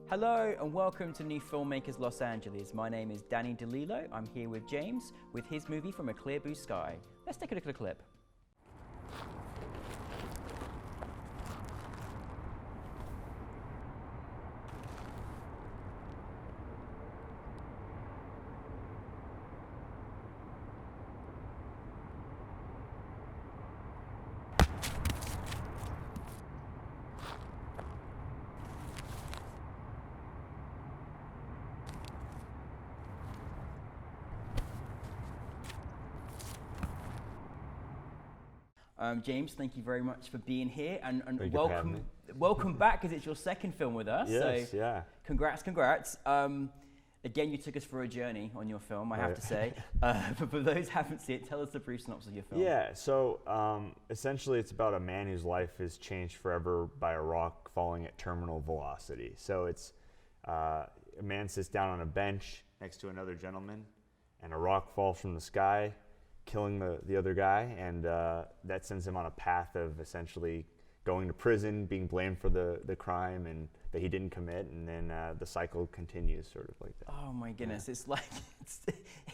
Hello and welcome to NewFilmmakers Los Angeles. My name is Danny De Lillo. I'm here with James with his movie From a Clear Blue Sky. Let's take a look at the clip. James, thank you very much for being here, and welcome back, because it's your second film with us. Yes, so yeah. Congrats. Again, you took us for a journey on your film, I have to say. But for those who haven't seen it, tell us the brief synopsis of your film. Yeah, so essentially it's about a man whose life is changed forever by a rock falling at terminal velocity. So it's a man sits down on a bench next to another gentleman, and a rock falls from the sky, killing the other guy, and that sends him on a path of essentially going to prison, being blamed for the crime and that he didn't commit, and then the cycle continues, sort of like that. Oh my goodness, yeah. It's like,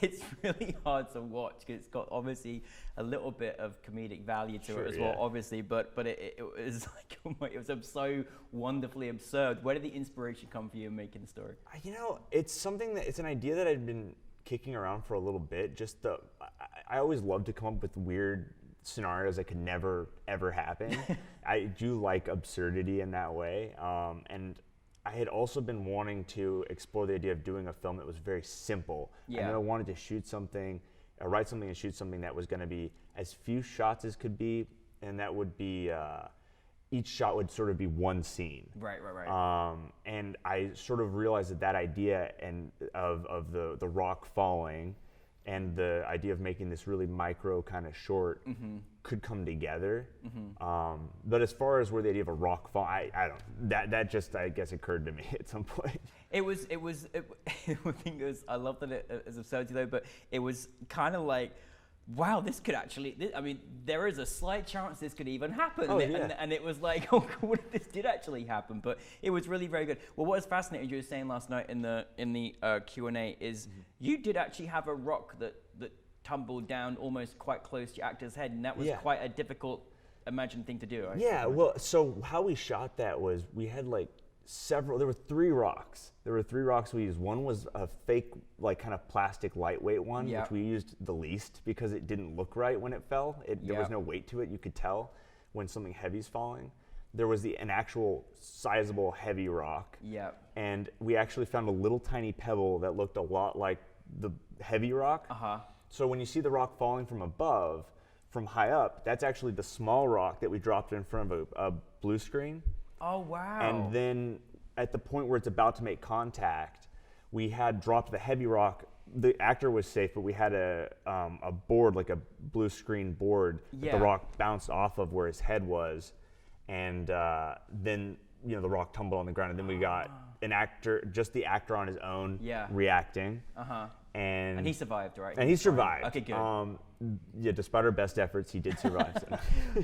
it's really hard to watch, because it's got obviously a little bit of comedic value to it as well, obviously, but it was like, oh my, it was so wonderfully absurd. Where did the inspiration come for you in making the story? You know, it's an idea that I'd been kicking around for a little bit. I always love to come up with weird scenarios that could never ever happen. I do like absurdity in that way, and I had also been wanting to explore the idea of doing a film that was very simple. Yeah. I knew I wanted to shoot something, write something and shoot something that was going to be as few shots as could be, and that would be each shot would sort of be one scene. Right. And I sort of realized that idea of the rock falling and the idea of making this really micro kind of short could come together. But as far as where the idea of a rock fall, I don't, that just, I guess, occurred to me at some point. I think it was, I love that it is absurdity though, but it was kind of like, wow, this could actually, I mean, there is a slight chance this could even happen. And it was like, oh, what if this did actually happen? But it was really very good. Well, what was fascinating, you were saying last night in the Q&A, is you did actually have a rock that tumbled down almost quite close to your actor's head, and that was quite a difficult, imagined thing to do, right? Yeah, well, so how we shot that was, we had like there were three rocks. We used. One was a fake, like, kind of plastic lightweight one, which we used the least because it didn't look right when it fell. There was no weight to it. You could tell when something heavy's falling. There was an actual sizable heavy rock. Yeah. And we actually found a little tiny pebble that looked a lot like the heavy rock. So when you see the rock falling from above, from high up, that's actually the small rock that we dropped in front of a blue screen. Oh, wow. And then at the point where it's about to make contact, we had dropped the heavy rock. The actor was safe, but we had a board, like a blue screen board, that the rock bounced off of where his head was. And then, you know, the rock tumbled on the ground. And then we got an actor, just the actor on his own, reacting. And he survived, right? And he survived. Okay, good. Despite our best efforts, he did survive. So.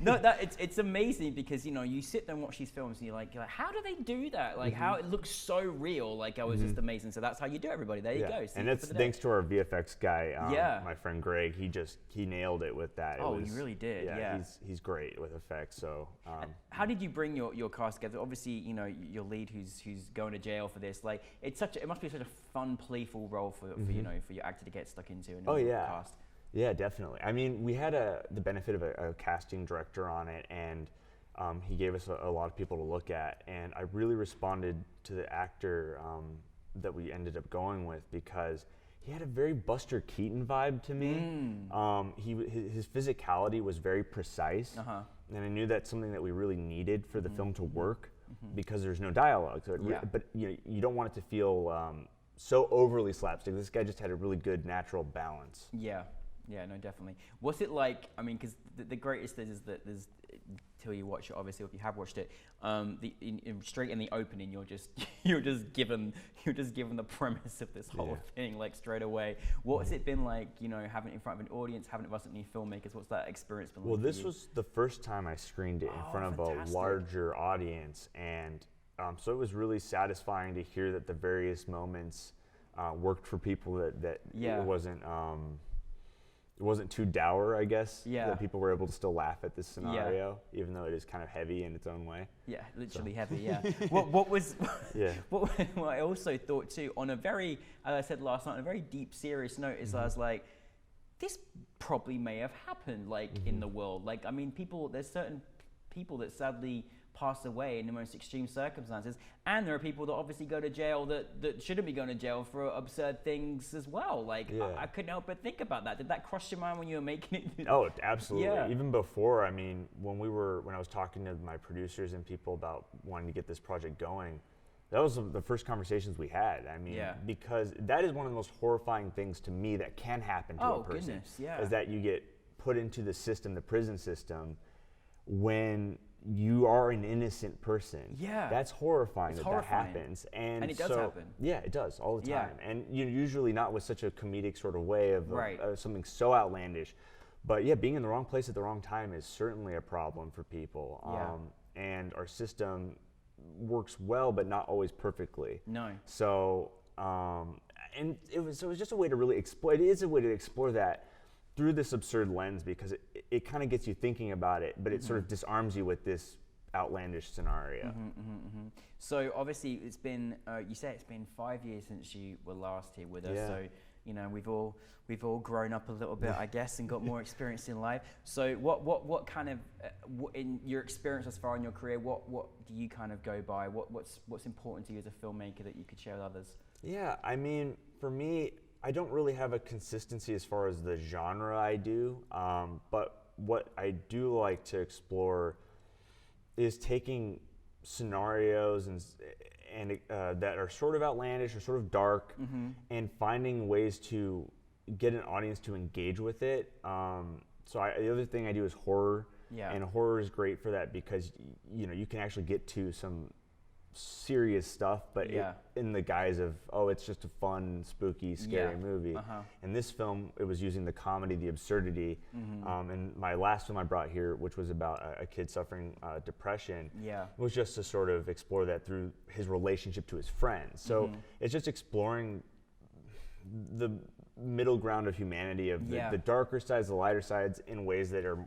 No, it's amazing, because, you know, you sit there and watch these films and you're like, how do they do that? Like, how it looks so real. Like, I was just amazing. So that's how you do it, everybody. There you go. And it's thanks to our VFX guy, my friend Greg. He nailed it with that. He really did. Yeah. He's great with effects. So. How did you bring your cast together? Obviously, you know, your lead who's going to jail for this. Like, it must be such a fun, playful role for you know, for your actor to get stuck into. And cast. Yeah, definitely. I mean, we had the benefit of a casting director on it, and he gave us a lot of people to look at, and I really responded to the actor that we ended up going with, because he had a very Buster Keaton vibe to me. His physicality was very precise, and I knew that's something that we really needed for the film to work, because there's no dialogue. So but you don't want it to feel so overly slapstick. This guy just had a really good natural balance. Yeah, no, definitely. What's it like? I mean, because the greatest thing is that there's, till you watch it, obviously, if you have watched it, straight in the opening, you're just given the premise of this whole thing, like, straight away. What's it been like, you know, having it in front of an audience, having it with new filmmakers? What's that experience been like? Well, this was the first time I screened it in front of a larger audience, and So it was really satisfying to hear that the various moments worked for people, that it wasn't too dour, I guess. Yeah. That people were able to still laugh at this scenario, even though it is kind of heavy in its own way. Yeah, literally heavy. Yeah. what was? Yeah. What I also thought too, on a very, as I said last night, on a very deep, serious note, is I was like, this probably may have happened, like in the world. Like, I mean, there's certain people that sadly pass away in the most extreme circumstances, and there are people that obviously go to jail that shouldn't be going to jail for absurd things as well. Like, I couldn't help but think about that. Did that cross your mind when you were making it? Oh, absolutely. Yeah. Even before, I mean, when I was talking to my producers and people about wanting to get this project going, that was the first conversations we had. I mean, because that is one of the most horrifying things to me that can happen to a person. Goodness, yeah. Is that you get put into the system, the prison system, when you are an innocent person. Yeah. That's horrifying. It's that horrifying. happens. And it does happen. Yeah, it does all the Yeah. time. And usually not with such a comedic sort of way of something so outlandish. But yeah, being in the wrong place at the wrong time is certainly a problem for people. And our system works well, but not always perfectly. No. So, and it was just a way to really explore. It is a way to explore that through this absurd lens, because it kind of gets you thinking about it, but it sort of disarms you with this outlandish scenario. So obviously it's been, you say it's been 5 years since you were last here with us. Yeah. So, you know, we've all grown up a little bit, I guess, and got more experience in life. So what kind of, in your experience thus far in your career, what do you kind of go by? What's important to you as a filmmaker that you could share with others? Yeah, I mean, for me, I don't really have a consistency as far as the genre I do, but what I do like to explore is taking scenarios and that are sort of outlandish or sort of dark, and finding ways to get an audience to engage with it. The other thing I do is horror, and horror is great for that because you can actually get to some serious stuff, but in the guise of, it's just a fun, spooky, scary movie. In this film, it was using the comedy, the absurdity, and my last film I brought here, which was about a kid suffering depression, was just to sort of explore that through his relationship to his friends. So it's just exploring the middle ground of humanity, of the darker sides, the lighter sides, in ways that are,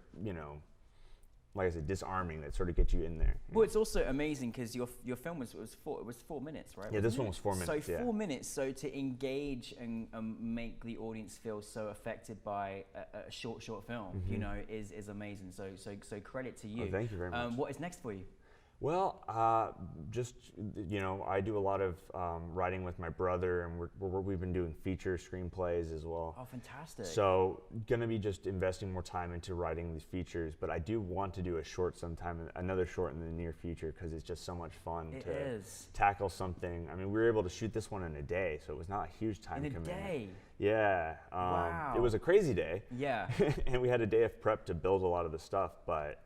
like I said, disarming, that sort of get you in there. Well, it's also amazing because your film was 4 minutes, right? Yeah, this one was 4 minutes. So 4 minutes. So to engage and make the audience feel so affected by a short film, is amazing. So credit to you. Oh, thank you very much. What is next for you? Well, I do a lot of writing with my brother, and we've been doing feature screenplays as well. Oh, fantastic. So gonna be just investing more time into writing these features, but I do want to do a short sometime, another short in the near future, because it's just so much fun to tackle something. I mean, we were able to shoot this one in a day, so it was not a huge time commitment. In a day? Yeah. Wow. It was a crazy day. Yeah. And we had a day of prep to build a lot of the stuff, but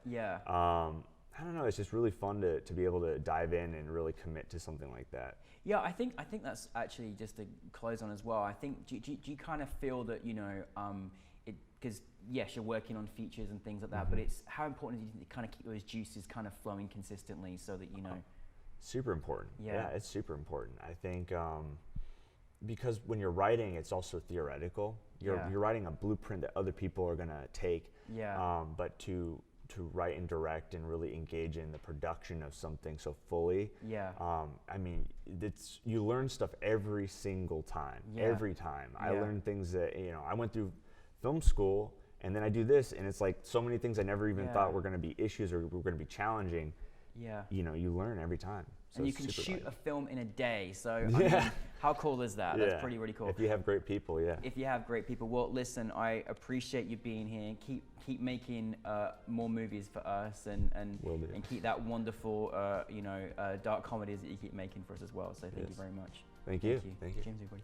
I don't know, it's just really fun to be able to dive in and really commit to something like that. Yeah, I think that's actually just to close on as well. I think, do you kind of feel that, because yes, you're working on features and things like that, but it's how important is it to kind of keep those juices kind of flowing consistently so that, Super important. Yeah, it's super important. I think because when you're writing, it's also theoretical. You're writing a blueprint that other people are gonna take. Yeah. But to write and direct and really engage in the production of something so fully. Yeah. I mean, you learn stuff every single time. Yeah. Every time. I learn things that, I went through film school, and then I do this, and it's like so many things I never even thought were going to be issues or were going to be challenging. Yeah. You learn every time. So and you can shoot a film in a day. So I Yeah. mean, how cool is that? That's pretty, really cool. If you have great people, If you have great people. Well, listen, I appreciate you being here. Keep making more movies for us and keep that wonderful, dark comedies that you keep making for us as well. So thank you very much. Thank you. James, everybody.